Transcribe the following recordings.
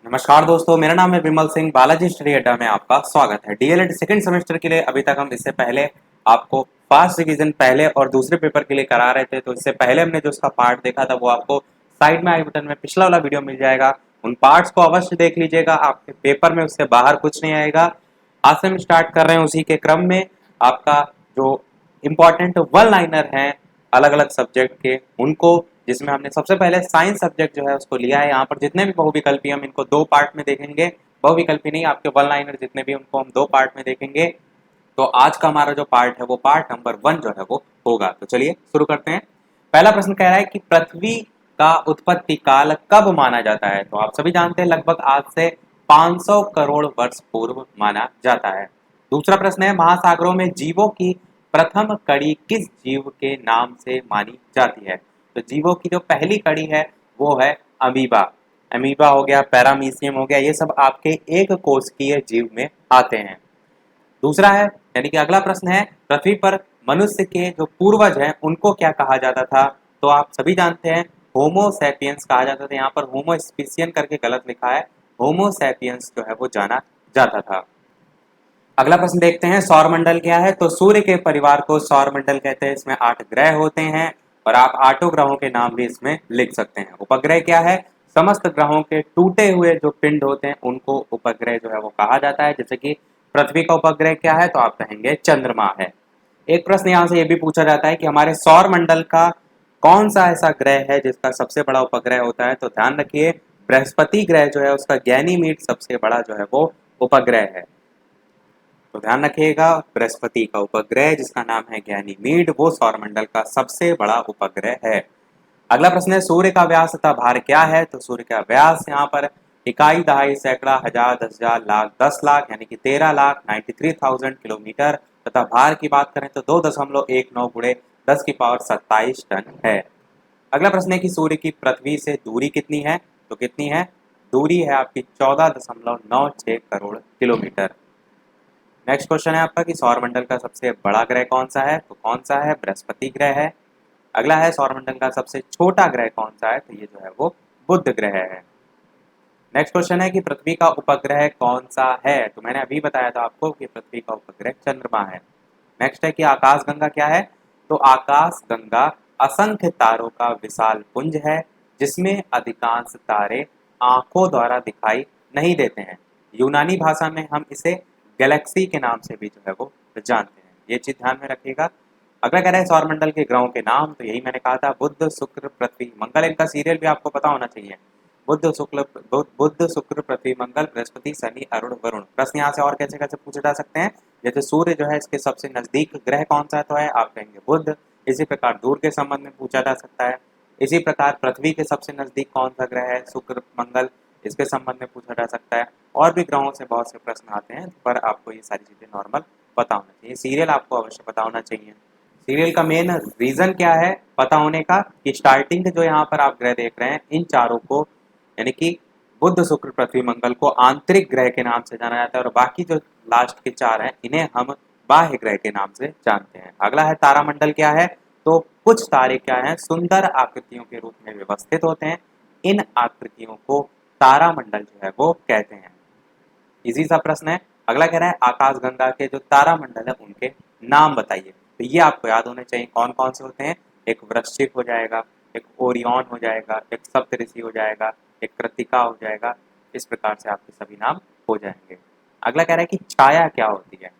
नमस्कार दोस्तों, मेरा नाम है विमल सिंह। बालाजी स्टडी अड्डा में आपका स्वागत है। डीएलएड सेकंड सेमेस्टर के लिए अभी तक हम इससे पहले आपको फर्स्ट रिवीजन पहले और दूसरे पेपर के लिए करा रहे थे। तो इससे पहले हमने जो उसका पार्ट देखा था वो आपको साइड में आई बटन में पिछला वाला वीडियो मिल जाएगा। उन पार्ट्स को अवश्य देख लीजिएगा, आपके पेपर में उससे बाहर कुछ नहीं आएगा। आज से हम स्टार्ट कर रहे हैं उसी के क्रम में आपका जो इम्पोर्टेंट वन लाइनर हैं अलग अलग सब्जेक्ट के उनको, जिसमें हमने सबसे पहले साइंस सब्जेक्ट जो है उसको लिया है। यहाँ पर जितने भी बहुविकल्पी हम इनको दो पार्ट में देखेंगे, बहुविकल्पी नहीं, आपके वन लाइनर जितने भी उनको हम दो पार्ट में देखेंगे। तो आज का हमारा जो पार्ट है वो पार्ट नंबर 1 जो है वो होगा। तो चलिए शुरू करते हैं। पहला प्रश्न कह रहा है कि पृथ्वी का उत्पत्ति काल कब माना जाता है। तो आप सभी जानते हैं लगभग आज से 500 करोड़ वर्ष पूर्व माना जाता है। दूसरा प्रश्न है, महासागरों में जीवों की प्रथम कड़ी किस जीव के नाम से मानी जाती है। तो जीवों की जो पहली कड़ी है वो है अमीबा। अमीबा हो गया, पैरामीशियम हो गया, ये सब आपके एक कोशिकीय जीव में आते हैं। दूसरा है, यानी कि अगला प्रश्न है, पृथ्वी पर मनुष्य के जो पूर्वज हैं उनको क्या कहा जाता था। तो आप सभी जानते हैं होमो सैपियंस कहा जाता था। यहाँ पर होमो स्पीशियन करके गलत लिखा है, होमो सैपियंस जो है वो जाना जाता था। अगला प्रश्न देखते हैं, सौरमंडल क्या है। तो सूर्य के परिवार को सौरमंडल कहते हैं। इसमें 8 ग्रह होते हैं और आप 8 ग्रहों के नाम भी इसमें लिख सकते हैं। उपग्रह क्या है, समस्त ग्रहों के टूटे हुए जो पिंड होते हैं उनको उपग्रह जो है वो कहा जाता है। जैसे कि पृथ्वी का उपग्रह क्या है, तो आप कहेंगे चंद्रमा है। एक प्रश्न यहाँ से ये भी पूछा जाता है कि हमारे सौर मंडल का कौन सा ऐसा ग्रह है जिसका सबसे बड़ा उपग्रह होता है। तो ध्यान रखिए, बृहस्पति ग्रह जो है उसका गैनीमीड सबसे बड़ा जो है वो उपग्रह है। तो ध्यान रखिएगा, बृहस्पति का उपग्रह जिसका नाम है गैनीमीड वो सौरमंडल का सबसे बड़ा उपग्रह है। अगला प्रश्न है, सूर्य का व्यास तथा भार क्या है। तो सूर्य का व्यास यहाँ पर इकाई, दहाई, सैकड़ा, हजार, 10,000, लाख, 10 लाख यानी कि 13,93,000 किलोमीटर तथा भार की बात करें तो 2.19 गुणे 10 की पावर 27 टन है। अगला प्रश्न है कि सूर्य की पृथ्वी से दूरी कितनी है। तो कितनी है, दूरी है आपकी 14.96 करोड़ किलोमीटर। नेक्स्ट क्वेश्चन है आपका कि सौरमंडल का सबसे बड़ा ग्रह कौन सा है। तो कौन सा है, बृहस्पति ग्रह है। अगला है, सौरमंडल का सबसे छोटा ग्रह कौन सा है। तो ये जो है वो बुध ग्रह है। नेक्स्ट क्वेश्चन है कि पृथ्वी का उपग्रह कौन सा है। तो मैंने अभी बताया था आपको कि पृथ्वी का उपग्रह चंद्रमा है। नेक्स्ट है कि आकाशगंगा क्या है। तो आकाशगंगा असंख्य तारों का विशाल पुंज है जिसमें अधिकांश तारे आंखों द्वारा दिखाई नहीं देते हैं। यूनानी भाषा में हम इसे गैलेक्सी के नाम से भी जो है वो जानते हैं। ये चीज ध्यान में रखिएगा। अगला कह रहे हैं सौरमंडल के ग्रहों के नाम। तो यही मैंने कहा था, बुध, शुक्र, पृथ्वी, मंगल। इनका सीरियल भी आपको पता होना चाहिए। बुध शुक्र पृथ्वी मंगल, बृहस्पति, शनि, अरुण, वरुण। प्रश्न यहाँ से और कैसे कैसे पूछे जा सकते हैं। जैसे सूर्य जो है इसके सबसे नजदीक ग्रह कौन सा तो है, आप कहेंगे बुध। इसी प्रकार दूर के संबंध में पूछा जा सकता है। इसी प्रकार पृथ्वी के सबसे नजदीक कौन सा ग्रह है, शुक्र, मंगल, इसके संबंध में पूछा जा सकता है। और भी ग्रहों से बहुत से प्रश्न आते हैं, पर आपको ये सारी चीजें नॉर्मल पता होना चाहिए। सीरियल आपको अवश्य पता होना चाहिए। सीरियल का मेन रीजन क्या है पता होने का, कि स्टार्टिंग के जो यहाँ पर आप ग्रह देख रहे हैं इन चारों को, यानी कि बुध, शुक्र, पृथ्वी, मंगल को आंतरिक ग्रह के नाम से जाना जाता है और बाकी जो लास्ट के 4 हैं इन्हें हम बाह्य ग्रह के नाम से जानते हैं। अगला है तारामंडल क्या है। तो कुछ तारे क्या हैं, सुंदर आकृतियों के रूप में व्यवस्थित होते हैं। इन आकृतियों को तारामंडल जो है वो कहते हैं। इजी सा प्रश्न है। अगला कह रहा है आकाशगंगा के जो तारामंडल है उनके नाम बताइए। तो ये आपको याद होने चाहिए कौन कौन से होते हैं। एक वृश्चिक हो जाएगा, एक ओरियन हो जाएगा, एक सप्तऋषि हो जाएगा, एक कृत्तिका हो जाएगा। इस प्रकार से आपके सभी नाम हो जाएंगे। अगला कह रहा है कि छाया क्या होती है।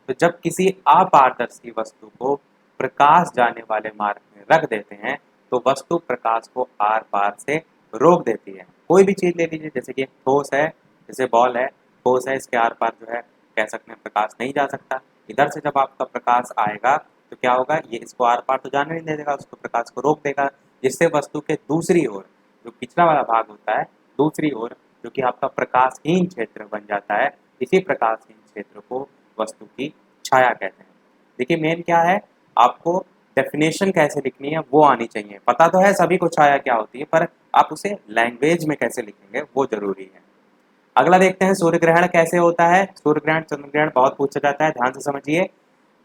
तो जब किसी अपारदर्शी वस्तु को प्रकाश जाने वाले मार्ग में रख देते हैं तो वस्तु प्रकाश को आर पार से रोक देती है। कोई भी चीज ले लीजिए, जैसे कि ठोस है, जैसे बॉल है, ठोस है, इसके आर पार जो है कह सकते हैं प्रकाश नहीं जा सकता। इधर से जब आपका प्रकाश आएगा तो क्या होगा, ये इसको आर पार तो जाने नहीं देगा, उसको प्रकाश को रोक देगा, जिससे वस्तु के दूसरी ओर जो पिछला वाला भाग होता है, दूसरी ओर जो कि आपका प्रकाशहीन क्षेत्र बन जाता है, इसी प्रकाशहीन क्षेत्र को वस्तु की छाया कहते हैं। देखिए मेन क्या है, आपको डेफिनेशन कैसे लिखनी है वो आनी चाहिए। पता तो है सभी को छाया क्या होती है, पर आप उसे लैंग्वेज में कैसे लिखेंगे वो जरूरी है। अगला देखते हैं सूर्य ग्रहण कैसे होता है। सूर्य ग्रहण, चंद्र ग्रहण बहुत पूछा जाता है, ध्यान से समझिए।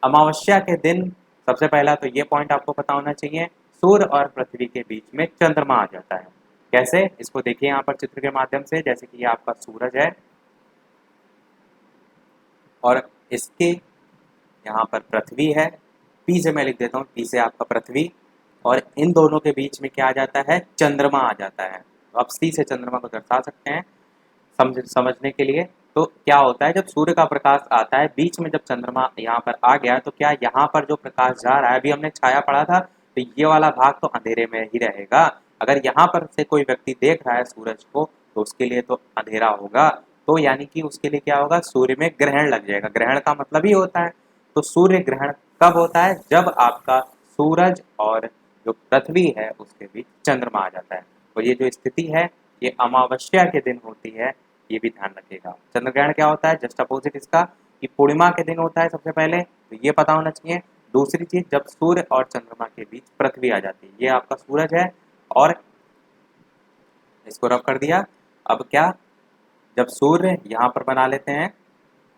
अमावस्या के दिन सबसे पहला तो ये पॉइंट आपको पता होना चाहिए, सूर्य और पृथ्वी के बीच में चंद्रमा आ जाता है। कैसे, इसको देखिए यहाँ पर चित्र के माध्यम से। जैसे कि ये आपका सूरज है और इसके यहाँ पर पृथ्वी है, पी से मैं लिख देता हूँ, पी से आपका पृथ्वी, और इन दोनों के बीच में क्या आ जाता है, चंद्रमा आ जाता है। तो आप सी से चंद्रमा को दर्शा सकते हैं समझने के लिए। तो क्या होता है, जब सूर्य का प्रकाश आता है, बीच में जब चंद्रमा यहाँ पर आ गया, तो क्या यहाँ पर जो प्रकाश जा रहा है, अभी हमने छाया पढ़ा था, तो ये वाला भाग तो अंधेरे में ही रहेगा। अगर यहाँ पर से कोई व्यक्ति देख रहा है सूरज को, तो उसके लिए तो अंधेरा होगा। तो यानी कि उसके लिए क्या होगा, सूर्य में ग्रहण लग जाएगा। ग्रहण का मतलब ही होता है, तो सूर्य ग्रहण कब होता है, जब आपका सूरज और जो पृथ्वी है उसके बीच चंद्रमा आ जाता है। तो ये जो स्थिति है, ये अमावस्या के दिन होती है, ये भी ध्यान रखिएगा। चंद्र ग्रहण क्या होता है, जस्ट अपोजिट इसका, कि पूर्णिमा के दिन होता है सबसे पहले, तो ये पता होना चाहिए। दूसरी चीज, जब सूर्य और चंद्रमा के बीच पृथ्वी आ जाती है। ये आपका सूरज है और इसको रब कर दिया। अब क्या, जब सूर्य यहाँ पर बना लेते हैं,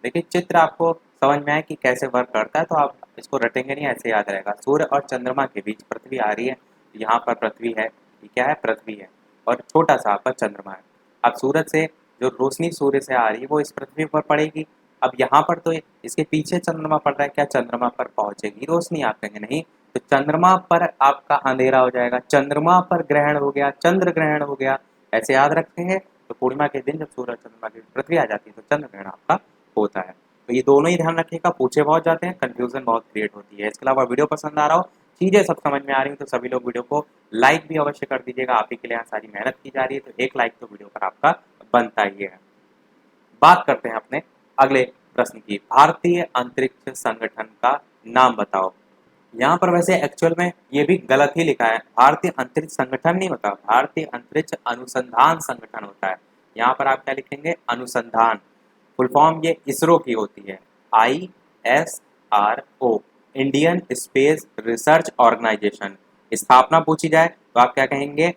देखिए चित्र आपको समझ में आए कि कैसे वर्क करता है, तो आप इसको रटेंगे नहीं, ऐसे याद रहेगा। सूर्य और चंद्रमा के बीच पृथ्वी आ रही है, यहाँ पर पृथ्वी है, ये क्या है, पृथ्वी है, और छोटा सा आपका चंद्रमा है। अब सूरज से जो रोशनी सूर्य से आ रही है वो इस पृथ्वी पर पड़ेगी। अब यहाँ पर तो इसके पीछे चंद्रमा पड़ रहा है, क्या चंद्रमा पर पहुंचेगी रोशनी, आप कहेंगे नहीं, तो चंद्रमा पर आपका अंधेरा हो जाएगा, चंद्रमा पर ग्रहण हो गया, चंद्र ग्रहण हो गया, ऐसे याद रखेंगे। तो पूर्णिमा के दिन जब सूर्य चंद्रमा की पृथ्वी आ जाती है, तो चंद्र ग्रहण आपका होता है। तो ये दोनों ही ध्यान रखिएगा, पूछे बहुत जाते हैं, कंफ्यूजन बहुत क्रिएट होती है। इसके अलावा वीडियो पसंद आ रहा हो, चीज़ें सब समझ में आ रही हो, तो सभी लोग वीडियो को लाइक भी अवश्य कर दीजिएगा। आप ही के लिए यहाँ सारी मेहनत की जा रही है, तो एक लाइक तो वीडियो पर आपका बनता ही है। बात करते हैं अपने अगले प्रश्न की, भारतीय अंतरिक्ष संगठन का नाम बताओ। यहाँ पर वैसे एक्चुअल में ये भी गलत ही लिखा है, भारतीय अंतरिक्ष संगठन नहीं होता, भारतीय अंतरिक्ष अनुसंधान संगठन होता है। यहाँ पर आप क्या लिखेंगे, अनुसंधान। फुल फॉर्म ये इसरो की होती है, ISRO, Indian space research organisation. स्थापना पूछी जाए तो आप क्या कहेंगे,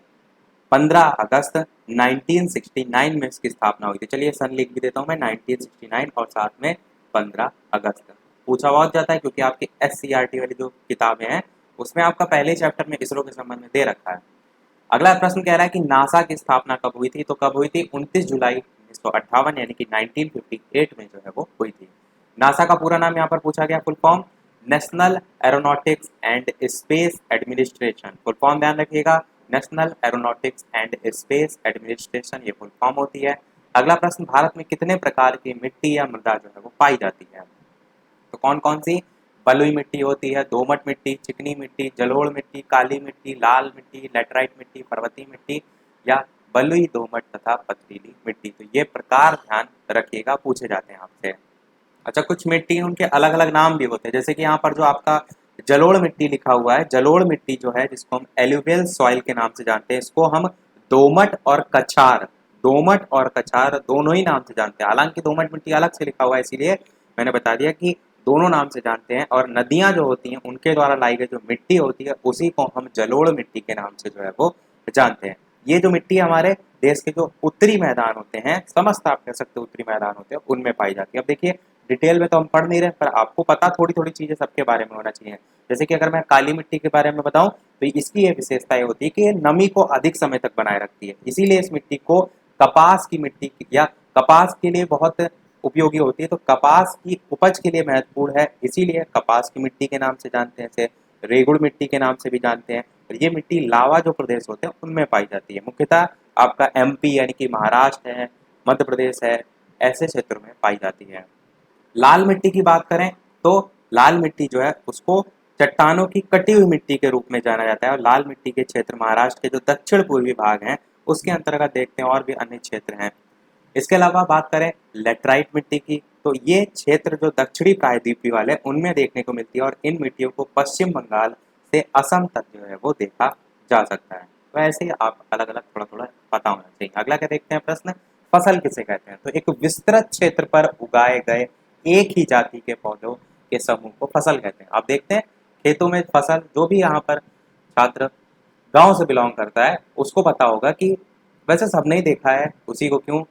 15 अगस्त 1969 में इसकी स्थापना हुई थी। चलिए सन लिख भी देता हूँ मैं, 1969 और साथ में 15 अगस्त। पूछा बहुत जाता है क्योंकि आपकी SCRT वाली जो किताबें हैं उसमें आपका पहले चैप्टर में इसरो के संबंध में दे रखा है। अगला प्रश्न कह रहा है कि नासा की स्थापना कब हुई थी, तो कब हुई थी, 29 जुलाई 1958, यानी कि 1958 में जो है वो हुई थी। नासा का पूरा नाम यहाँ पर पूछा गया, full form national aeronautics and space administration. Full form ध्यान रखिएगा, national aeronautics and space administration, ये फुल फॉर्म होती है। अगला प्रश्न, भारत में कितने प्रकार की मिट्टी या मृदा जो है वो पाई जाती है, तो कौन कौन सी, बलुई मिट्टी होती है, दोमट मिट्टी, चिकनी मिट्टी, जलोढ़ मिट्टी, काली मिट्टी, लाल मिट्टी, लेटराइट मिट्टी, पर्वतीय मिट्टी, या बलुई, दोमट तथा पथरीली मिट्टी। तो ये प्रकार ध्यान रखिएगा, पूछे जाते हैं आपसे। अच्छा, कुछ मिट्टी उनके अलग अलग नाम भी होते हैं, जैसे कि यहाँ पर जो आपका जलोढ़ मिट्टी लिखा हुआ है, जलोढ़ मिट्टी जो है जिसको हम एल्यूवियल सॉइल के नाम से जानते हैं, इसको हम दोमट और कछार, दोमट और कछार दोनों ही नाम से जानते हैं। हालांकि दोमट मिट्टी अलग से लिखा हुआ है, इसीलिए मैंने बता दिया कि दोनों नाम से जानते हैं। और नदियां जो होती हैं उनके द्वारा लाई गई जो मिट्टी होती है उसी को हम जलोढ़ मिट्टी के नाम से जो है वो जानते हैं। ये जो मिट्टी हमारे देश के जो उत्तरी मैदान होते हैं, समस्त आप कह सकते हो उत्तरी मैदान होते हैं, उनमें पाई जाती है। अब देखिए डिटेल में तो हम पढ़ नहीं रहे, पर आपको पता थोड़ी थोड़ी चीजें सबके बारे में होना चाहिए। जैसे कि अगर मैं काली मिट्टी के बारे में बताऊं, तो इसकी ये विशेषता ये होती है कि ये नमी को अधिक समय तक बनाए रखती है, इसीलिए इस मिट्टी को कपास की मिट्टी या कपास के लिए बहुत उपयोगी होती है। तो कपास की उपज के लिए महत्वपूर्ण है, इसीलिए कपास की मिट्टी के नाम से जानते हैं, इसे रेगुड़ मिट्टी के नाम से भी जानते हैं। और ये मिट्टी लावा जो प्रदेश होते हैं उनमें पाई जाती है, मुख्यतः आपका MP यानी कि महाराष्ट्र है, मध्य प्रदेश है, ऐसे क्षेत्रों में पाई जाती है। लाल मिट्टी की बात करें तो लाल मिट्टी जो है उसको चट्टानों की कटी हुई मिट्टी के रूप में जाना जाता है, और लाल मिट्टी के क्षेत्र महाराष्ट्र के जो दक्षिण पूर्वी भाग हैं उसके अंतर्गत देखते हैं, और भी अन्य क्षेत्र हैं। इसके अलावा बात करें लेटराइट मिट्टी की, तो ये क्षेत्र जो दक्षिणी प्रायद्वीपीय वाले उनमें देखने को मिलती है, और इन मिट्टियों को पश्चिम बंगाल से असम तक जो है वो देखा जा सकता है। तो ऐसे ही आप अलग अलग थोड़ा थोड़ा पता होना चाहिए। अगला क्या देखते हैं प्रश्न, फसल किसे कहते हैं, तो एक विस्तृत क्षेत्र पर उगाए गए एक ही जाति के पौधों के समूह को फसल कहते हैं। आप देखते हैं खेतों में फसल, जो भी यहाँ पर छात्र गांव से बिलोंग करता है उसको पता होगा कि वैसे सबने ही देखा है उसी को, क्यों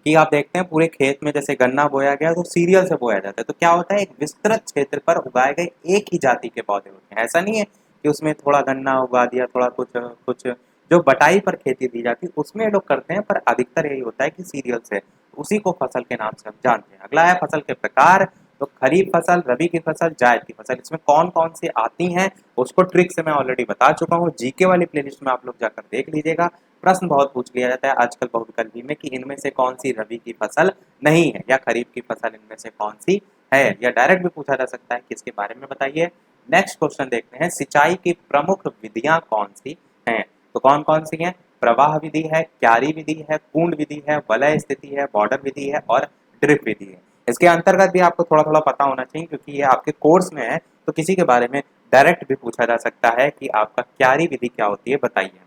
कि आप देखते हैं पूरे खेत में जैसे गन्ना बोया गया तो सीरियल से बोया जाता है, तो क्या होता है, एक विस्तृत क्षेत्र पर उगाए गए एक ही जाति के पौधे होते हैं। ऐसा नहीं है कि उसमें थोड़ा गन्ना उगा दिया, थोड़ा कुछ कुछ जो बटाई पर खेती दी जाती है उसमें ये लोग करते हैं, पर अधिकतर यही होता है कि सीरियल से, उसी को फसल के नाम से हम जानते हैं। अगला है फसल के प्रकार। तो खरीफ फसल, रबी की फसल, जायद की फसल, इसमें कौन कौन सी आती हैं उसको ट्रिक से मैं ऑलरेडी बता चुका हूँ। जीके वाली प्लेलिस्ट में आप लोग जाकर देख लीजिएगा। प्रश्न बहुत पूछ लिया जाता है आजकल बहुविकल्पी में कि इनमें से कौन सी रबी की फसल नहीं है, या खरीफ की फसल इनमें से कौन सी है, या डायरेक्ट भी पूछा जा सकता है कि इसके बारे में बताइए। नेक्स्ट क्वेश्चन देखते हैं, सिंचाई की प्रमुख विधियां कौन सी हैं। तो कौन कौन सी हैं? प्रवाह विधि है, क्यारी विधि है, पूर्ण विधि है, वलय स्थिति है, बॉर्डर विधि है और ड्रिप विधि है। इसके अंतर्गत भी आपको थोड़ा थोड़ा पता होना चाहिए, क्योंकि ये आपके कोर्स में है, तो किसी के बारे में डायरेक्ट भी पूछा जा सकता है कि आपका क्यारी विधि क्या होती है, बताइए।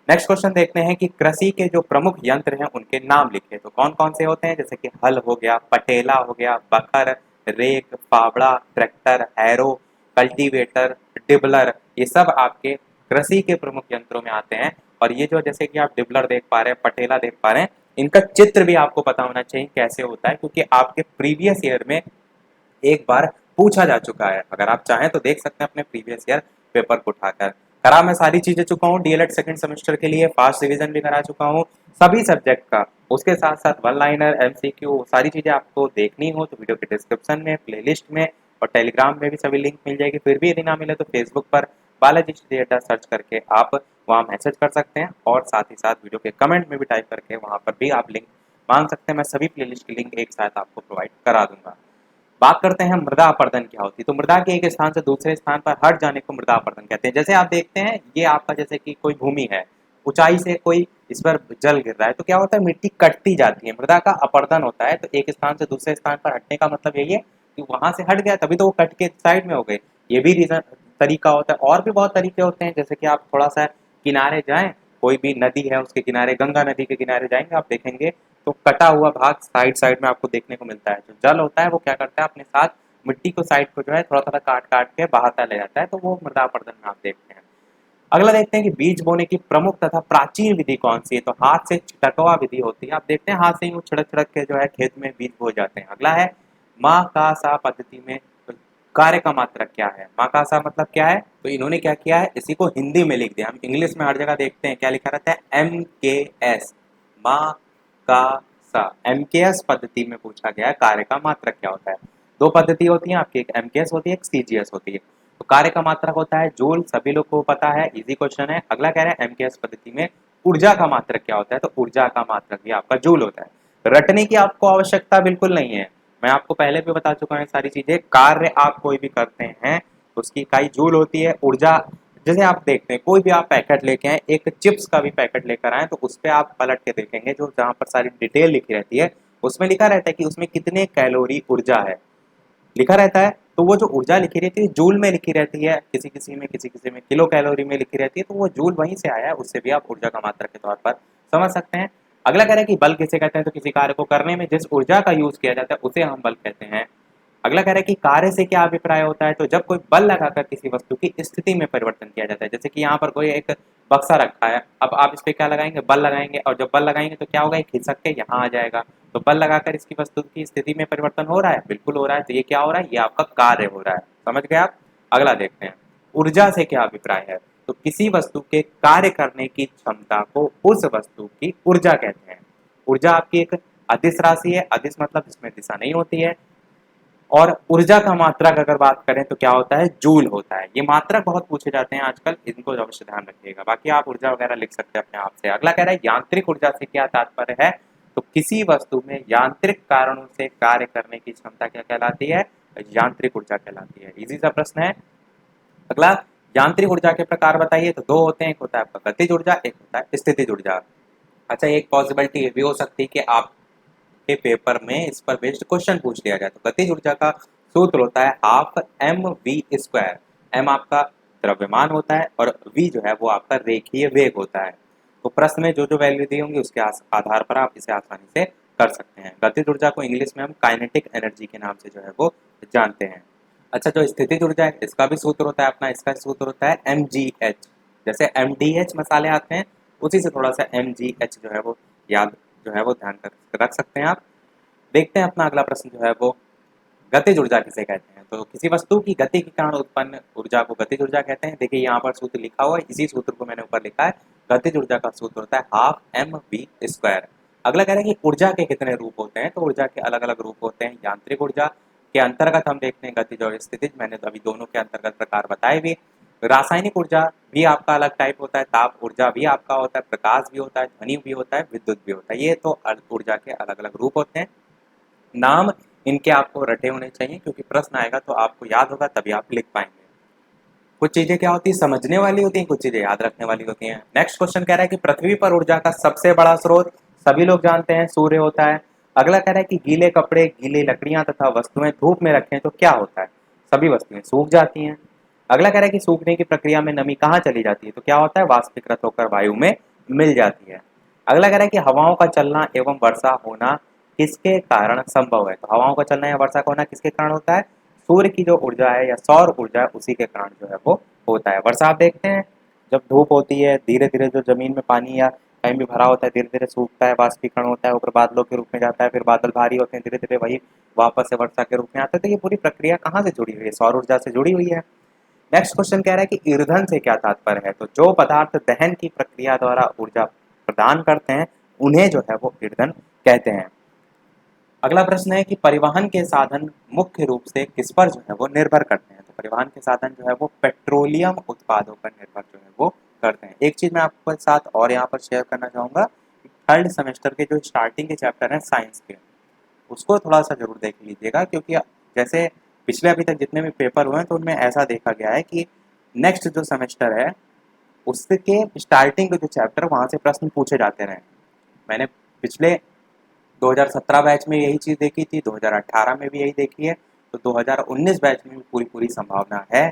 नेक्स्ट क्वेश्चन देखते हैं कि कृषि के जो प्रमुख यंत्र हैं उनके नाम लिखिए। तो कौन कौन से होते हैं? जैसे कि हल हो गया, पटेला हो गया, बखर, रेक, फावड़ा, ट्रैक्टर, हैरो, कल्टीवेटर, डिबलर, ये सब आपके कृषि के प्रमुख यंत्रों में आते हैं। और ये जो जैसे कि आप डिबलर देख पा रहे हैं, पटेला देख पा रहे हैं, इनका चित्र भी आपको पता होना चाहिए कैसे होता है, क्योंकि आपके प्रीवियस ईयर में एक बार पूछा जा चुका है। अगर आप चाहें तो देख सकते हैं अपने प्रीवियस ईयर पेपर को उठाकर। करा मैं सारी चीजें चुका हूँ, डीएलएड सेकंड सेमेस्टर के लिए फास्ट रिवीजन भी करा चुका हूँ सभी सब्जेक्ट का। उसके साथ साथ वन लाइनर, एमसीक्यू, सारी चीजें आपको देखनी हो तो वीडियो के डिस्क्रिप्शन में, प्लेलिस्ट में और टेलीग्राम में भी सभी लिंक मिल जाएगी। फिर भी यदि ना मिले तो फेसबुक पर बालाजी स्टडी अड्डा सर्च करके आप वहाँ मैसेज कर सकते हैं, और साथ ही साथ वीडियो के कमेंट में भी टाइप करके वहाँ पर भी आप लिंक मांग सकते हैं। मैं सभी प्लेलिस्ट की लिंक एक साथ आपको प्रोवाइड करा दूंगा। बात करते हैं मृदा अपरदन क्या होती है। तो मृदा के एक स्थान से दूसरे स्थान पर हट जाने को मृदा अपरदन कहते हैं। जैसे आप देखते हैं ये आपका जैसे कि कोई भूमि है, ऊंचाई से कोई इस पर जल गिर रहा है, तो क्या होता है, मिट्टी कटती जाती है, मृदा का अपरदन होता है। तो एक स्थान से दूसरे स्थान पर हटने का मतलब यही है कि वहां से हट गया तभी तो वो कट के साइड में हो गए। ये भी रीजन तरीका होता है। और भी बहुत तरीके होते हैं, जैसे कि आप थोड़ा सा किनारे जाएं, कोई भी नदी है उसके किनारे, गंगा नदी के किनारे जाएंगे आप देखेंगे तो कटा हुआ भाग साइड साइड में आपको देखने को मिलता है। जो जल होता है वो क्या करता है, अपने साथ मिट्टी को साइड को जो है थोड़ा थोड़ा काट काट के बहाता ले जाता है, तो वो मृदा अपरदन में आप देखते हैं। अगला देखते हैं कि बीज बोने की प्रमुख तथा प्राचीन विधि कौन सी है। तो हाथ से छिटकवा विधि होती है। आप देखते हैं हाथ से ही छिड़क छिड़क के जो है खेत में बीज बो जाते हैं। अगला है माँ का सा पद्धति में। तो कार्य का मात्रक क्या है? माँ का सा मतलब क्या है? तो इन्होंने क्या किया है, इसी को हिंदी में लिख दिया। हम इंग्लिश में हर जगह देखते हैं क्या लिखा रहता है, MKS, माँ का सा। MKS पद्धति में पूछा गया है कार्य का मात्रक क्या होता है। दो पद्धति होती है आपकी, एक MKS होती है, एक CGS होती है। तो कार्य का मात्रक होता है जूल, सभी लोग को पता है, इजी क्वेश्चन है। अगला कह रहा है MKS पद्धति में ऊर्जा का मात्रक क्या होता है। तो ऊर्जा का मात्रक भी आपका जूल होता है। रटने की आपको आवश्यकता बिल्कुल नहीं है, मैं आपको पहले भी बता चुका हूँ सारी चीजें। कार्य आप कोई भी करते हैं उसकी इकाई जूल होती है। ऊर्जा जैसे आप देखते हैं कोई भी आप पैकेट लेके आए, एक चिप्स का भी पैकेट लेकर आए, तो उस पर आप पलट के देखेंगे जो जहाँ पर सारी डिटेल लिखी रहती है उसमें लिखा रहता है कि उसमें कितने कैलोरी ऊर्जा है लिखा रहता है। तो वो जो ऊर्जा लिखी रहती है जूल में लिखी रहती है, किसी किसी में किलो कैलोरी में लिखी रहती है, तो वो जूल वहीं से आया है, उससे भी आप ऊर्जा का मात्रक के तौर पर समझ सकते हैं। अगला कह रहा है कि बल किसे कहते हैं। तो किसी कार्य को करने में जिस ऊर्जा का यूज किया जाता है उसे हम बल कहते हैं। अगला कह रहा है कि कार्य से क्या अभिप्राय होता है। तो जब कोई बल लगाकर किसी वस्तु की स्थिति में परिवर्तन किया जाता है, जैसे कि यहाँ पर कोई एक बक्सा रखा है, अब आप इस पे क्या लगाएंगे, बल लगाएंगे, और जब बल लगाएंगे तो क्या होगा, खिसक के यहाँ आ जाएगा। तो बल लगाकर इसकी वस्तु की स्थिति में परिवर्तन हो रहा है, बिल्कुल हो रहा है। तो ये क्या हो रहा है, ये आपका कार्य हो रहा है। समझ गए आप। अगला देखते हैं ऊर्जा से क्या अभिप्राय है। तो किसी वस्तु के कार्य करने की क्षमता को उस वस्तु की ऊर्जा कहते हैं। ऊर्जा आपकी एक अदिश राशि है, अदिश मतलब इसमें दिशा नहीं होती है। और ऊर्जा का मात्रक अगर बात करें तो क्या होता है, जूल होता है। ये मात्रक बहुत पूछे जाते हैं आजकल, इनको अवश्य ध्यान रखिएगा। बाकी आप ऊर्जा वगैरह लिख सकते हैं अपने आप से। अगला कह रहा है यांत्रिक ऊर्जा से क्या तात्पर्य है। तो किसी वस्तु में यांत्रिक कारणों से कार्य करने की क्षमता क्या कहलाती है, यांत्रिक ऊर्जा कहलाती है। इजी सा प्रश्न है। अगला यांत्रिक ऊर्जा के प्रकार बताइए। तो दो होते हैं, एक होता है आपका गतिज ऊर्जा, एक होता है स्थितिज ऊर्जा। अच्छा, एक पॉसिबिलिटी ये भी हो सकती है कि आप के पेपर में इस पर बेस्ड क्वेश्चन पूछ लिया जाए। तो गतिज ऊर्जा का सूत्र होता है हाफ mv²। m आपका द्रव्यमान होता है और v जो है वो आपका रेखीय वेग होता है। तो प्रश्न में जो जो वैल्यू दी होंगी उसके आधार पर आप इसे आसानी से कर सकते हैं। गतिज ऊर्जा को इंग्लिश में हम काइनेटिक एनर्जी के नाम से जो है वो जानते हैं। अच्छा, जो स्थितिज ऊर्जा है इसका भी सूत्र होता है अपना, इसका सूत्र होता है mgh। जैसे mdh मसाले आते हैं उसी से थोड़ा सा mgh जो है वो याद जो है वो ध्यान कर रख सकते हैं आप। देखते हैं अपना अगला प्रश्न जो है वो गतिज ऊर्जा किसे कहते हैं। तो किसी वस्तु की गति के कारण उत्पन्न ऊर्जा को गतिज ऊर्जा कहते हैं। देखिए यहाँ पर सूत्र लिखा हुआ है, इसी सूत्र को मैंने ऊपर लिखा है, गतिज ऊर्जा का सूत्र होता है हाफ एम वी स्क्वायर। अगला कह रहे हैं कि ऊर्जा के कितने रूप होते हैं, तो ऊर्जा के अलग अलग रूप होते हैं। यांत्रिक ऊर्जा के अंतर्गत हम देखते हैं गतिज और स्थितिज, मैंने तो अभी दोनों के अंतर्गत प्रकार बताए भी। रासायनिक ऊर्जा भी आपका अलग टाइप होता है, ताप ऊर्जा भी आपका होता है, प्रकाश भी होता है, ध्वनि भी होता है, विद्युत भी होता है। ये तो ऊर्जा के अलग अलग रूप होते हैं। नाम इनके आपको रटे होने चाहिए, क्योंकि प्रश्न आएगा तो आपको याद होगा तभी आप लिख पाएंगे। कुछ चीजें क्या होती है, समझने वाली होती हैं, कुछ चीजें याद रखने वाली होती हैं। नेक्स्ट क्वेश्चन कह रहा है कि पृथ्वी पर ऊर्जा का सबसे बड़ा स्रोत सभी लोग जानते हैं सूर्य होता है। अगला कह रहा है कि गीले कपड़े, गीली लकड़ियां तथा वस्तुएं धूप में रखें तो क्या होता है, सभी वस्तुएं सूख जाती हैं। अगला कह रहा है कि सूखने की प्रक्रिया में नमी कहाँ चली जाती है, तो क्या होता है, वाष्पीकृत होकर वायु में मिल जाती है। अगला कह रहा है कि हवाओं का चलना एवं वर्षा होना किसके कारण संभव है, तो हवाओं का चलना या वर्षा का होना किसके कारण होता है, सूर्य की जो ऊर्जा है या सौर ऊर्जा है उसी के कारण जो है वो होता है। वर्षा आप देखते हैं, जब धूप होती है धीरे धीरे जो जमीन में पानी या कहीं भी भरा होता है धीरे धीरे सूखता है, वाष्पीकरण होता है, ऊपर बादलों के रूप में जाता है, फिर बादल भारी होते हैं, धीरे धीरे वही वापस से वर्षा के रूप में आता है। तो ये पूरी प्रक्रिया कहाँ से जुड़ी हुई है, सौर ऊर्जा से जुड़ी हुई है। नेक्स्ट क्वेश्चन कह रहा है कि ईंधन से क्या तात्पर्य है, तो जो पदार्थ दहन की प्रक्रिया द्वारा ऊर्जा प्रदान करते हैं उन्हें जो है वो ईंधन कहते हैं। अगला प्रश्न है कि परिवहन के साधन मुख्य रूप से किस पर जो है वो निर्भर करते हैं, तो परिवहन के साधन जो है वो पेट्रोलियम उत्पादों पर निर्भर जो है वो करते हैं। एक चीज मैं आपके साथ और यहाँ पर शेयर करना चाहूंगा, थर्ड सेमेस्टर के जो स्टार्टिंग के चैप्टर हैं साइंस के, उसको थोड़ा सा जरूर देख लीजिएगा, क्योंकि जैसे पिछले अभी तक जितने भी पेपर हुए हैं तो उनमें ऐसा देखा गया है कि नेक्स्ट जो सेमेस्टर है उसके स्टार्टिंग के जो चैप्टर वहां से प्रश्न पूछे जाते रहे। मैंने पिछले 2017 बैच में यही चीज़ देखी थी, 2018 में भी यही देखी है, तो 2019 बैच में भी पूरी पूरी संभावना है।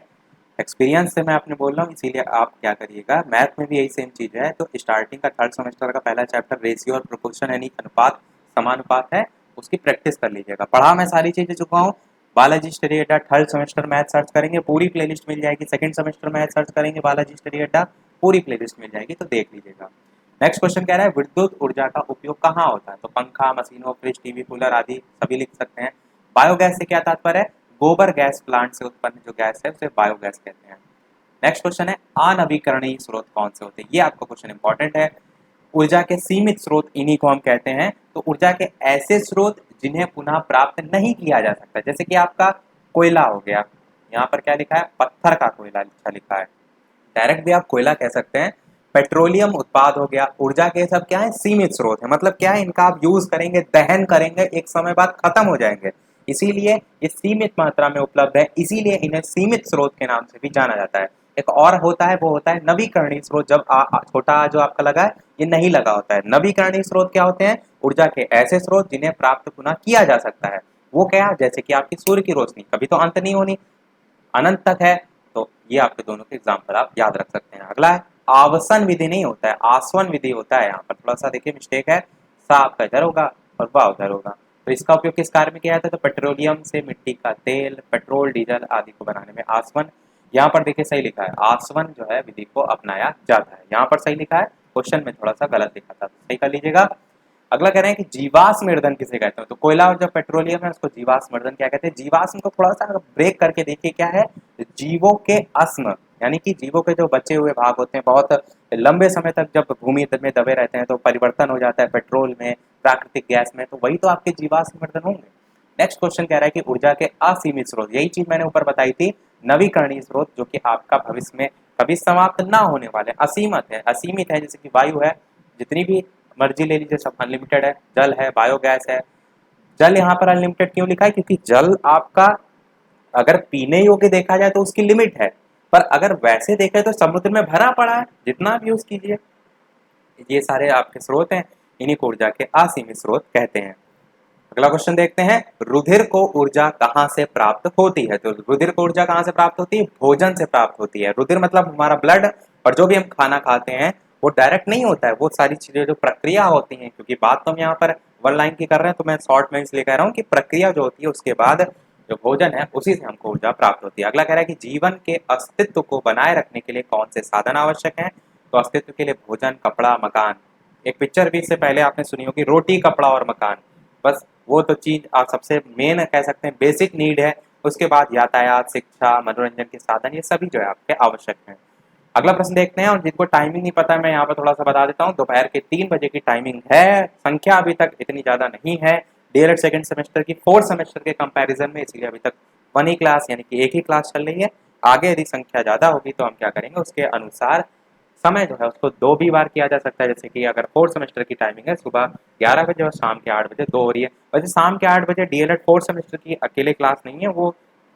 एक्सपीरियंस से मैं आपने बोल रहा हूँ, इसीलिए आप क्या करिएगा, मैथ में भी यही सेम चीज़ है। तो स्टार्टिंग का थर्ड सेमेस्टर का पहला चैप्टर रेशियो और प्रोपोर्शन यानी अनुपात समानुपात है, उसकी प्रैक्टिस कर लीजिएगा। पढ़ा मैं सारी चीज़ें चुका हूँ। बालाजी स्टडी अड्डा थर्ड सेमेस्टर मैथ सर्च करेंगे पूरी प्लेलिस्ट मिल जाएगी, सेकंड सेमेस्टर मैथ सर्च करेंगे बालाजी स्टडी अड्डा पूरी प्लेलिस्ट मिल जाएगी, तो देख लीजिएगा। नेक्स्ट क्वेश्चन कह रहा है विद्युत ऊर्जा का उपयोग कहाँ होता है, तो पंखा, मशीनों, फ्रिज, टीवी, कूलर आदि सभी लिख सकते हैं। बायोगैस से क्या तात्पर्य है, गोबर गैस प्लांट से उत्पन्न जो गैस है उसे बायोगैस कहते हैं। नेक्स्ट क्वेश्चन है अनवीकरणीय स्रोत कौन से होते हैं, ये आपका क्वेश्चन इंपॉर्टेंट है। ऊर्जा के सीमित स्रोत इन्हीं को हम कहते हैं। तो ऊर्जा के ऐसे स्रोत जिन्हें पुनः प्राप्त नहीं किया जा सकता, जैसे कि आपका कोयला हो गया, यहाँ पर क्या लिखा है, पत्थर का कोयला अच्छा लिखा है, डायरेक्ट भी आप कोयला कह सकते हैं। पेट्रोलियम उत्पाद हो गया, ऊर्जा के सब क्या है, सीमित स्रोत है, मतलब क्या है, इनका आप यूज करेंगे, दहन करेंगे, एक समय बाद खत्म हो जाएंगे, इसीलिए ये सीमित मात्रा में उपलब्ध है, इसीलिए इन्हें सीमित स्रोत के नाम से भी जाना जाता है। एक और होता है, वो होता है नवीकरणीय स्रोत, जब छोटा जो आपका लगा है ये नहीं लगा होता है। नवीकरणीय स्रोत क्या होते हैं, ऊर्जा के ऐसे स्रोत जिन्हें प्राप्त पुनः किया जा सकता है। वो क्या, जैसे कि आपकी सूर्य की रोशनी कभी तो अंत नहीं होनी, अनंत तक है, तो ये आपके दोनों के एग्जाम्पल आप याद रख सकते हैं। अगला है आवासन विधि नहीं होता है, आसवन विधि होता है। यहाँ पर थोड़ा सा देखिए मिस्टेक है, सा आपका इधर होगा और वाह उधर होगा। तो इसका उपयोग किस कार्य में किया जाता है, तो पेट्रोलियम से मिट्टी का तेल, पेट्रोल, डीजल आदि को बनाने में आसवन, यहाँ पर देखिए सही लिखा है, आसवन जो है विधि को अपनाया जाता है, यहाँ पर सही लिखा है, क्वेश्चन में थोड़ा सा गलत लिखा था, सही कर लीजिएगा। अगला कह रहे हैं कि जीवाश्म ईंधन किसे कहते हैं, तो कोयला और जो पेट्रोलियम है उसको जीवाश्म ईंधन क्या कहते हैं। जीवाश्म को थोड़ा सा ब्रेक करके देखिए क्या है, जीवों के अस्म, यानी कि जीवों के जो बचे हुए भाग होते हैं, बहुत लंबे समय तक जब भूमि में दबे रहते हैं तो परिवर्तन हो जाता है पेट्रोल में, प्राकृतिक गैस में, तो वही तो आपके जीवाश्म ईंधन होंगे। नेक्स्ट क्वेश्चन कह रहा है कि ऊर्जा के असीमित स्रोत, यही चीज मैंने ऊपर बताई थी, नवीकरणीय स्रोत जो कि आपका भविष्य में कभी समाप्त ना होने वाले, असीमित है, असीमित है, जैसे कि वायु है, जितनी भी मर्जी ले लीजिए सब अनलिमिटेड है, जल है, बायोगैस है। जल यहाँ पर अनलिमिटेड क्यों लिखा है, क्योंकि जल आपका अगर पीने योग्य देखा जाए तो उसकी लिमिट है, पर अगर वैसे देखें तो समुद्र में भरा पड़ा है, जितना भी यूज कीजिए। ये सारे आपके स्रोत हैं, इन्हीं को ऊर्जा के असीमित स्रोत कहते हैं। अगला क्वेश्चन देखते हैं, रुधिर को ऊर्जा कहाँ से प्राप्त होती है, तो रुधिर को ऊर्जा कहाँ से प्राप्त होती है, भोजन से प्राप्त होती है। रुधिर मतलब हमारा ब्लड, और जो भी हम खाना खाते हैं वो डायरेक्ट नहीं होता है, वो सारी चीजें जो प्रक्रिया होती हैं, क्योंकि बात तो हम यहाँ पर वन लाइन की कर रहे हैं तो मैं शॉर्ट में इसलिए कह रहा हूँ कि प्रक्रिया जो होती है उसके बाद जो भोजन है उसी से हमको ऊर्जा प्राप्त होती है। अगला कह रहा है कि जीवन के अस्तित्व को बनाए रखने के लिए कौन से साधन आवश्यक हैं, तो अस्तित्व के लिए भोजन, कपड़ा, मकान। एक पिक्चर भी इससे पहले आपने सुनी होगी, रोटी, कपड़ा और मकान, बस वो तो चीज आप सबसे मेन कह सकते हैं, बेसिक नीड है। उसके बाद यातायात, शिक्षा, मनोरंजन के साधन, ये सभी जो है आपके आवश्यक हैं। अगला प्रश्न देखते हैं, और जिनको टाइमिंग नहीं पता मैं यहाँ पर थोड़ा सा बता देता हूँ। दोपहर के 3 बजे की टाइमिंग है। संख्या अभी तक इतनी ज़्यादा नहीं है डीएलएड सेकंड सेमेस्टर की, फोर्थ सेमेस्टर के कंपैरिजन में, इसलिए अभी तक 1 ही क्लास यानी कि एक ही क्लास चल रही है। आगे यदि संख्या ज़्यादा होगी तो हम क्या करेंगे, उसके अनुसार समय जो है उसको 2 भी बार किया जा सकता है। जैसे कि अगर फोर्थ सेमेस्टर की टाइमिंग है सुबह 11 बजे और शाम के 8 बजे 2 हो रही है। वैसे शाम के 8 बजे डीएलएड फोर्थ सेमेस्टर की अकेले क्लास नहीं है, वो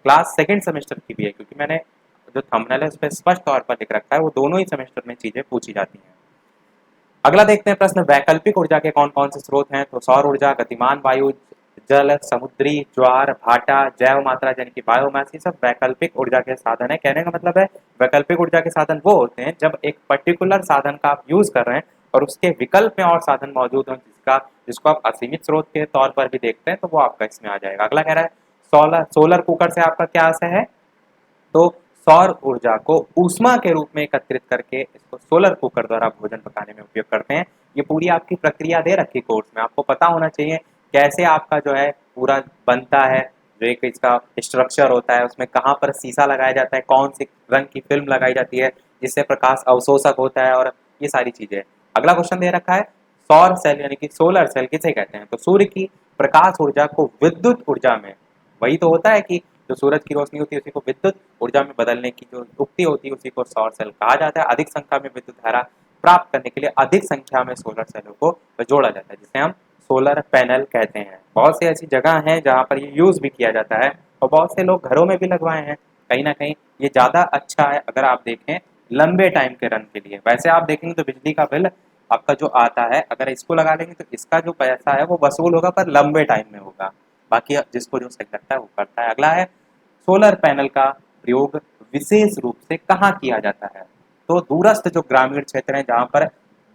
क्लास सेकंड सेमेस्टर की भी है, क्योंकि मैंने जो थंबनेल है उस पर स्पष्ट तौर पर लिख रखा है वो दोनों ही सेमेस्टर में चीजें पूछी जाती हैं। अगला देखते हैं प्रश्न, वैकल्पिक ऊर्जा के कौन कौन से स्रोत हैं। तो सौर ऊर्जा, गतिमान वायु, जल, समुद्री ज्वार भाटा, जैव मात्रा यानी कि बायोमास, ये सब वैकल्पिक ऊर्जा के साधन है। कहने का मतलब है वैकल्पिक ऊर्जा के साधन वो होते हैं जब एक पर्टिकुलर साधन का आप यूज कर रहे हैं और उसके विकल्प में और साधन मौजूद हो, जिसको आप असीमित स्रोत के तौर पर भी देखते हैं, तो वो आपका इसमें आ जाएगा। अगला कह रहा है सोलर सोलर कुकर से आपका क्या आशय है। तो सौर ऊर्जा को ऊष्मा के रूप में एकत्रित करके इसको सोलर कुकर द्वारा भोजन पकाने में उपयोग करते हैं। ये पूरी आपकी प्रक्रिया दे रखी कोर्स में, आपको पता होना चाहिए कैसे आपका जो है पूरा बनता है। जो एक इसका स्ट्रक्चर होता है, उसमें कहाँ पर शीशा लगाया जाता है, कौन सी रंग की फिल्म लगाई जाती है जिससे प्रकाश अवशोषक होता है, और ये सारी चीजें। अगला क्वेश्चन दे रखा है, सौर सेल यानी कि सोलर सेल किसे कहते हैं। तो सूर्य की प्रकाश ऊर्जा को विद्युत ऊर्जा में, वही तो होता है कि जो सूरज की रोशनी होती है उसी को विद्युत ऊर्जा में बदलने की जो युक्ति होती है उसी को सौर सेल कहा जाता है। अधिक संख्या में विद्युत धारा प्राप्त करने के लिए अधिक संख्या में सोलर सेलों को जोड़ा जाता है, जिसे हम सोलर पैनल कहते हैं। बहुत सी ऐसी जगह हैं जहाँ पर ये यूज भी किया जाता है और बहुत से लोग घरों में भी लगवाए हैं। कहीं ना कहीं ये ज़्यादा अच्छा है अगर आप देखें लंबे टाइम के रन के लिए। वैसे आप देखेंगे तो बिजली का बिल आपका जो आता है, अगर इसको लगा लेंगे तो इसका जो पैसा है वो वसूल होगा, पर लंबे टाइम में होगा। बाकी जिसको जो सही लगता है वो करता है। अगला है, सोलर पैनल का प्रयोग विशेष रूप से कहाँ किया जाता है। तो दूरस्थ जो ग्रामीण क्षेत्र हैं जहाँ पर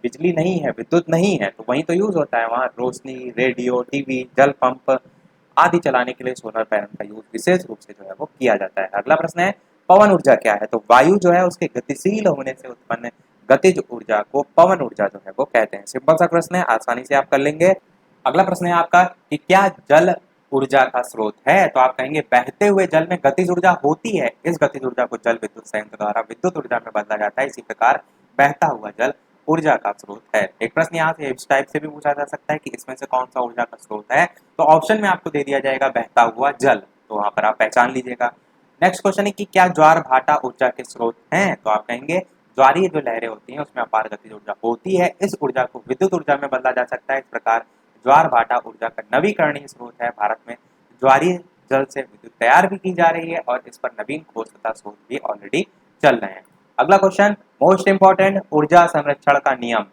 बिजली नहीं है, विद्युत नहीं है, तो वहीं तो यूज होता है। वहाँ रोशनी, रेडियो, टीवी, जल पंप आदि चलाने के लिए सोलर पैनल का यूज विशेष रूप से जो है वो किया जाता है। अगला प्रश्न है, पवन ऊर्जा क्या है। तो वायु जो है उसके गतिशील होने से उत्पन्न गतिज ऊर्जा को पवन ऊर्जा जो है वो कहते हैं। सिंपल सा प्रश्न है, आसानी से आप कर लेंगे। अगला प्रश्न है आपका कि क्या जल ऊर्जा का स्रोत है। तो आप कहेंगे बहते हुए जल में गतिज ऊर्जा होती है, इस गतिज ऊर्जा को जल विद्युत संयंत्र द्वारा विद्युत ऊर्जा में बदला जाता है। इसी प्रकार बहता हुआ जल ऊर्जा का स्रोत है। एक प्रश्न यहाँ से इस टाइप से भी पूछा जा सकता है कि इसमें से कौन सा ऊर्जा का स्रोत है। तो ऑप्शन में आपको दे दिया जाएगा बहता हुआ जल, तो वहां पर आप पहचान लीजिएगा। नेक्स्ट क्वेश्चन है कि क्या ज्वार भाटा ऊर्जा के स्रोत हैं। तो आप कहेंगे ज्वारीय जो लहरें होती हैं उसमें अपार गतिज ऊर्जा होती है, इस ऊर्जा को विद्युत ऊर्जा में बदला जा सकता है। इस प्रकार ज्वार भाटा ऊर्जा का नवीकरणीय स्रोत है। भारत में ज्वारीय जल से विद्युत तैयार भी की जा रही है और इस पर नवीन खोज तथा शोध भी ऑलरेडी चल रहे हैं। अगला क्वेश्चन मोस्ट इंपॉर्टेंट, ऊर्जा संरक्षण का नियम।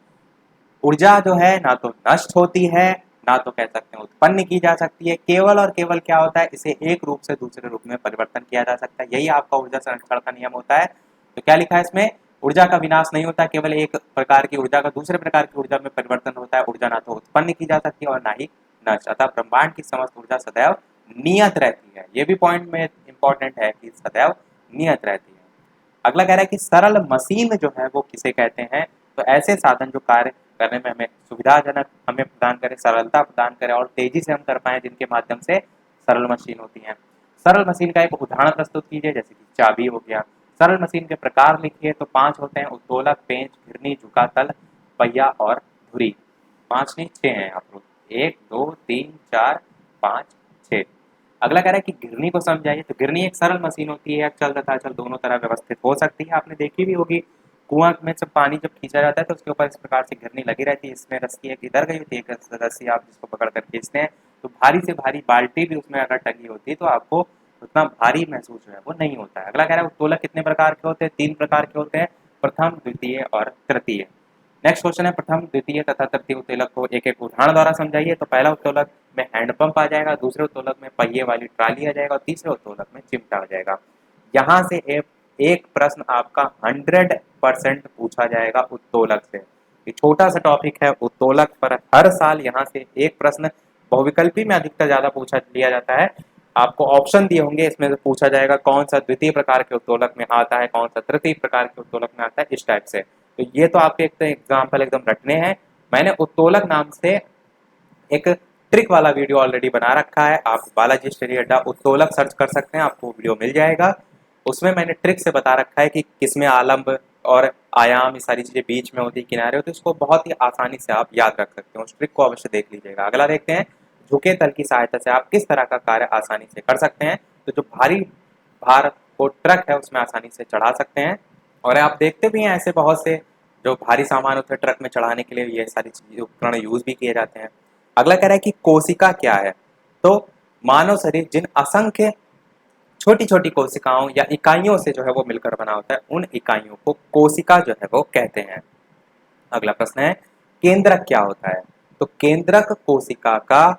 ऊर्जा जो है ना तो नष्ट होती है ना तो कह सकते हैं उत्पन्न की जा सकती है, केवल और केवल क्या होता है, इसे एक रूप से दूसरे रूप में परिवर्तन किया जा सकता है। यही आपका ऊर्जा संरक्षण का नियम होता है। तो क्या लिखा है इसमें, ऊर्जा का विनाश नहीं होता, केवल एक प्रकार की ऊर्जा का दूसरे प्रकार की ऊर्जा में परिवर्तन होता है। ऊर्जा ना तो उत्पन्न की जा सकती है और ना ही नष्ट, अतः ब्रह्मांड की समस्त ऊर्जा सदैव नियत रहती है। ये भी पॉइंट में इंपॉर्टेंट है कि सदैव नियत रहती है। अगला कह रहा है कि सरल मशीन जो है वो किसे कहते हैं। तो ऐसे साधन जो कार्य करने में हमें सुविधाजनक हमें प्रदान करे, सरलता प्रदान करे और तेजी से हम कर पाए, जिनके माध्यम से सरल मशीन होती हैं। सरल मशीन का एक उदाहरण प्रस्तुत कीजिए, जैसे कि चाबी हो गया। सरल मशीन के प्रकार लिखिए। तो 5 होते हैं, उत्तोलक, पेंच, घिरनी, झुकातल, पहिया और धुरी। 5 नहीं 6 हैं आप लोग, 1 2 3 4 5 6। अगला कह रहा है कि घिरनी को समझाइए। तो घिरनी एक सरल मशीन होती है, अचल तथा अचल दोनों तरह व्यवस्थित हो सकती है। आपने देखी भी होगी, कुआं में से पानी जब खींचा जाता है तो उसके ऊपर इस प्रकार से घिरनी लगी रहती है। इसमें रस्सी एक इधर गई होती है, एक रस्सी आप जिसको पकड़ कर खींचते हैं, तो भारी से भारी बाल्टी भी उसमें अगर टंगी होती है तो आपको उतना भारी महसूस जो है वो नहीं होता है। अगला कह रहा है उत्तोलक कितने प्रकार के होते हैं, 3 प्रकार के होते हैं, प्रथम, द्वितीय और तृतीय। नेक्स्ट क्वेश्चन है, प्रथम, द्वितीय तथा तृतीय उत्तोलक को एक एक उदाहरण द्वारा समझाइए। तो पहला उत्तोलक में हैंडपंप आ जाएगा, दूसरे उत्तोलक में पहिए वाली ट्राली आ जाएगा और तीसरे उत्तोलक में चिमटा आ जाएगा। यहाँ से एक प्रश्न आपका 100% पूछा जाएगा उत्तोलक से। ये छोटा सा टॉपिक है उत्तोलक पर, हर साल यहाँ से एक प्रश्न बहुविकल्पी में अधिकतर ज्यादा पूछा लिया जाता है। आपको ऑप्शन दिए होंगे, इसमें से पूछा जाएगा कौन सा द्वितीय प्रकार के उत्तोलक में आता है, कौन सा तृतीय प्रकार के उत्तोलक में आता है, इस टाइप से। तो ये तो आपके एक एग्जाम्पल एकदम रटने हैं। मैंने उत्तोलक नाम से एक ट्रिक वाला वीडियो ऑलरेडी बना रखा है, आप बालाजी स्टडी अड्डा उत्तोलक सर्च कर सकते हैं, आपको वीडियो मिल जाएगा। उसमें मैंने ट्रिक से बता रखा है कि किसमें आलंब और आयाम, ये सारी चीजें बीच में होती है, किनारे होते हैं, इसको बहुत ही आसानी से आप याद रख सकते हो। उस ट्रिक को अवश्य देख लीजिएगा। अगला देखते हैं, झुके तल की सहायता से आप किस तरह का कार्य आसानी से कर सकते हैं। तो जो भारी भार को ट्रक है उसमें आसानी से चढ़ा सकते हैं। और आप देखते भी हैं ऐसे बहुत से जो भारी सामान होते हैं ट्रक में चढ़ाने के लिए ये सारी चीजें उपकरण यूज भी किए जाते हैं। अगला कह रहा है कि कोशिका क्या है। तो मानव शरीर जिन असंख्य छोटी छोटी कोशिकाओं या इकाइयों से जो है वो मिलकर बना होता है, उन इकाइयों को कोशिका जो है वो कहते हैं। अगला प्रश्न है, केंद्रक क्या होता है। तो केंद्रक कोशिका का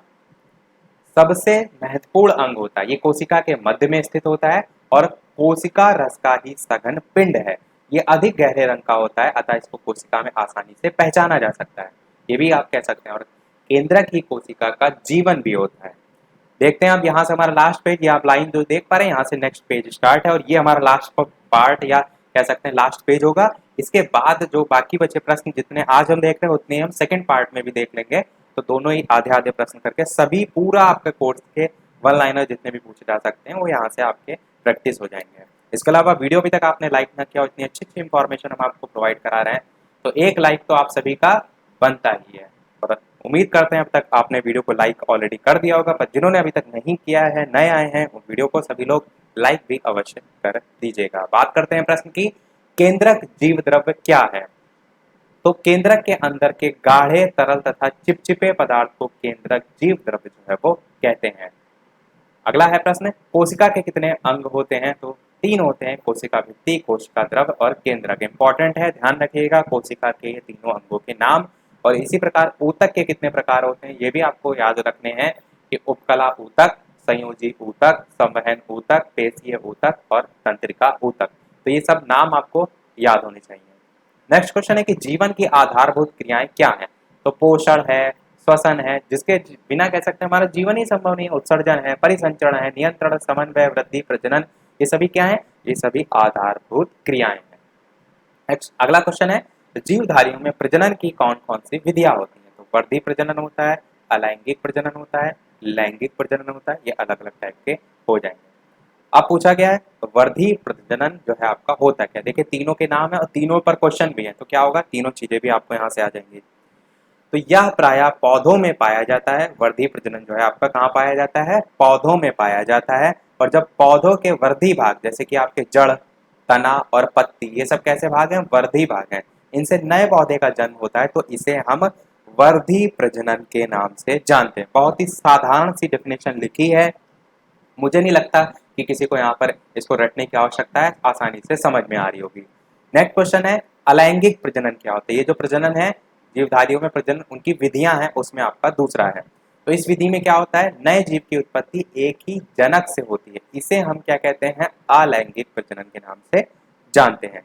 सबसे महत्वपूर्ण अंग होता है। ये कोशिका के मध्य में स्थित होता है और कोशिका रस का ही सघन पिंड है। ये अधिक गहरे रंग का होता है, अतः इसको कोशिका में आसानी से पहचाना जा सकता है। ये भी आप कह सकते हैं। और केंद्रक ही कोशिका का जीवन भी होता है। देखते हैं अब यहाँ से हमारा लास्ट पेज, ये आप लाइन जो देख पा रहे हैं यहाँ से नेक्स्ट पेज स्टार्ट है और ये हमारा लास्ट पार्ट या कह सकते हैं लास्ट पेज होगा। इसके बाद जो बाकी बचे प्रश्न जितने आज हम देख रहे हैं उतने हम सेकंड पार्ट में भी देख लेंगे। तो दोनों ही आधे आधे प्रश्न करके सभी पूरा आपके कोर्स के वन लाइनर जितने भी पूछे जा सकते हैं वो यहाँ से आपके प्रैक्टिस हो जाएंगे। इसके अलावा वीडियो अभी तक आपने लाइक ना किया और इतनी अच्छी अच्छी इंफॉर्मेशन हम आपको प्रोवाइड करा रहे हैं तो एक लाइक तो आप सभी का बनता ही है। और उम्मीद करते हैं अब तक आपने वीडियो को लाइक ऑलरेडी कर दिया होगा, पर जिन्होंने अभी तक नहीं किया है, नए आए हैं, वो वीडियो को सभी लोग लाइक भी अवश्य कर दीजिएगा। बात करते हैं प्रश्न की, केंद्रक जीव द्रव्य क्या है। तो केंद्रक के अंदर के गाढ़े तरल तथा चिपचिपे पदार्थ को केंद्रक जीव द्रव्य जो है वो कहते हैं। अगला है प्रश्न, कोशिका के कितने अंग होते हैं। तो 3 होते हैं, कोशिका भित्ति, कोशिका द्रव और केंद्रक। इंपॉर्टेंट है, ध्यान रखिएगा कोशिका के ये तीनों अंगों के नाम। और इसी प्रकार ऊतक के कितने प्रकार होते हैं ये भी आपको याद रखने हैं कि उपकला ऊतक, संयोजी ऊतक, संवहन ऊतक, पेशीय ऊतक और तंत्रिका ऊतक। तो ये सब नाम आपको याद होने चाहिए। नेक्स्ट क्वेश्चन है कि जीवन की आधारभूत क्रियाएं क्या हैं। तो पोषण है, श्वसन है, जिसके बिना कह सकते हैं हमारा जीवन ही संभव नहीं है, उत्सर्जन है, परिसंचरण है, नियंत्रण, समन्वय, वृद्धि, प्रजनन, ये सभी क्या है, ये सभी आधारभूत क्रियाएं हैं। नेक्स्ट अगला क्वेश्चन है, जीवधारियों में प्रजनन की कौन कौन सी विधियां होती हैं। तो वर्धी प्रजनन होता है, अलैंगिक प्रजनन होता है, लैंगिक प्रजनन होता है, ये अलग अलग टाइप के हो जाएंगे। अब पूछा गया है वर्धी प्रजनन जो है आपका होता क्या। देखिए तीनों के नाम है और तीनों पर क्वेश्चन भी है, तो क्या होगा, तीनों चीजें भी आपको यहाँ से आ जाएंगी। तो यह प्रायः पौधों में पाया जाता है। वर्धी प्रजनन जो है आपका कहाँ पाया जाता है, पौधों में पाया जाता है। और जब पौधों के वर्धी भाग जैसे कि आपके जड़, तना और पत्ती, ये सब कैसे भाग हैं, वर्धी भाग हैं, इनसे नए पौधे का जन्म होता है, तो इसे हम वर्धी प्रजनन के नाम से जानते हैं। बहुत ही साधारण सी डेफिनेशन लिखी है, मुझे नहीं लगता कि किसी को यहाँ पर इसको रटने की आवश्यकता है, आसानी से समझ में आ रही होगी। नेक्स्ट क्वेश्चन है, अलैंगिक प्रजनन क्या होता है। ये जो प्रजनन है जीवधारियों में, प्रजनन उनकी विधियां हैं, उसमें आपका दूसरा है। तो इस विधि में क्या होता है, नए जीव की उत्पत्ति एक ही जनक से होती है, इसे हम क्या कहते हैं, अलैंगिक प्रजनन के नाम से जानते हैं।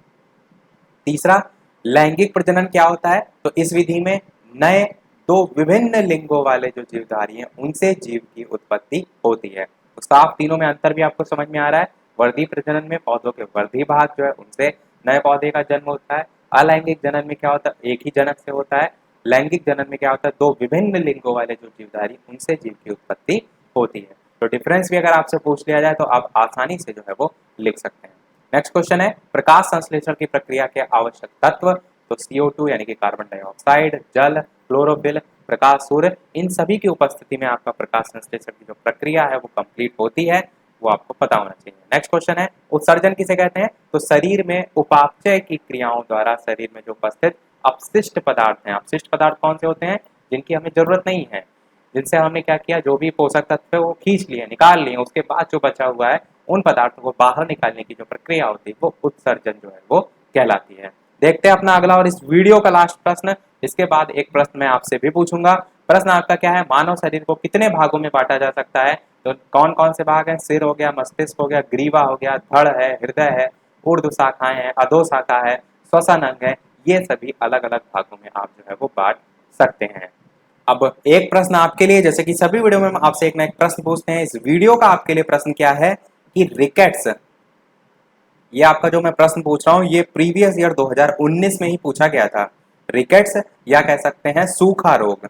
तीसरा, लैंगिक प्रजनन क्या होता है। तो इस विधि में नए दो विभिन्न लिंगों वाले जो जीवधारी हैं उनसे जीव की उत्पत्ति होती है। तो साफ तीनों में अंतर भी आपको समझ में आ रहा है। वर्धी प्रजनन में पौधों के वर्धी भाग जो है उनसे नए पौधे का जन्म होता है। अलैंगिक जनन में क्या होता है, एक ही जनक से होता है। लैंगिक जनन में क्या होता है, दो विभिन्न लिंगों वाले जो जीवधारी उनसे जीव की उत्पत्ति होती है। तो डिफरेंस भी अगर आपसे पूछ लिया जाए तो आप आसानी से जो है वो लिख सकते हैं। नेक्स्ट क्वेश्चन है, प्रकाश संश्लेषण की प्रक्रिया के आवश्यक तत्व। तो CO2 यानी कि कार्बन डाइऑक्साइड, जल, क्लोरोफिल, प्रकाश, सूर्य, इन सभी की उपस्थिति में आपका प्रकाश संश्लेषण की जो प्रक्रिया है वो कंप्लीट होती है, वो आपको पता होना चाहिए। नेक्स्ट क्वेश्चन है, उत्सर्जन किसे कहते हैं। तो शरीर में उपापचय की क्रियाओं द्वारा शरीर में जो उपस्थित अपशिष्ट पदार्थ हैं, अपशिष्ट पदार्थ कौन से होते हैं, जिनकी हमें जरूरत नहीं है, जिनसे हमने क्या किया, जो भी पोषक तत्व है वो खींच लिए, निकाल लिए, उसके बाद जो बचा हुआ है उन पदार्थों को बाहर निकालने की जो प्रक्रिया होती है वो उत्सर्जन जो है वो कहलाती है। देखते हैं अपना अगला और इस वीडियो का लास्ट प्रश्न। इसके बाद एक प्रश्न मैं आपसे भी पूछूंगा। प्रश्न आपका क्या है, मानव शरीर को कितने भागों में बांटा जा सकता है। तो कौन कौन से भाग हैं, सिर हो गया, मस्तिष्क हो गया, ग्रीवा हो गया, धड़ है, हृदय है, ऊर्ध्व शाखाएं हैं, अधो शाखा है, श्वसन अंग है, ये सभी अलग अलग भागों में आप जो है वो बांट सकते हैं। अब एक प्रश्न आपके लिए, जैसे कि सभी वीडियो में हम आपसे एक ना एक प्रश्न पूछते हैं, इस वीडियो का आपके लिए प्रश्न क्या है कि रिकेट्स, ये आपका जो मैं प्रश्न पूछ रहा हूं ये प्रीवियस ईयर 2019 में ही पूछा गया था। रिकेट्स या कह सकते हैं सूखा रोग,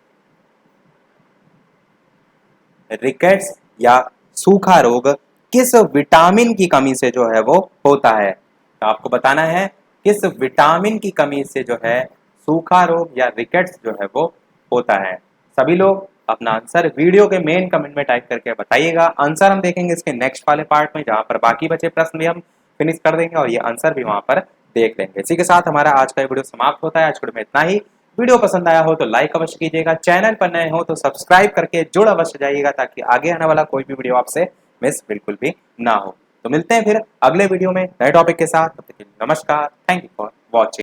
रिकेट्स या सूखा रोग किस विटामिन की कमी से जो है वो होता है। तो आपको बताना है किस विटामिन की कमी से जो है सूखा रोग या रिकेट्स जो है वो होता है। सभी लोग अपना आंसर वीडियो के मेन कमेंट में टाइप करके बताइएगा। आंसर हम देखेंगे इसके नेक्स्ट वाले पार्ट में, जहां पर बाकी बचे प्रश्न भी हम फिनिश कर देंगे और ये आंसर भी वहां पर देख लेंगे। इसी के साथ हमारा आज का वीडियो समाप्त होता है। आज वीडियो में इतना ही। वीडियो पसंद आया हो तो लाइक अवश्य कीजिएगा, चैनल पर नए हो तो सब्सक्राइब करके जुड़ अवश्य जाइएगा, ताकि आगे आने वाला कोई भी वीडियो आपसे मिस बिल्कुल भी ना हो। तो मिलते हैं फिर अगले वीडियो में नए टॉपिक के साथ। तब तक के लिए नमस्कार। Thank you for watching.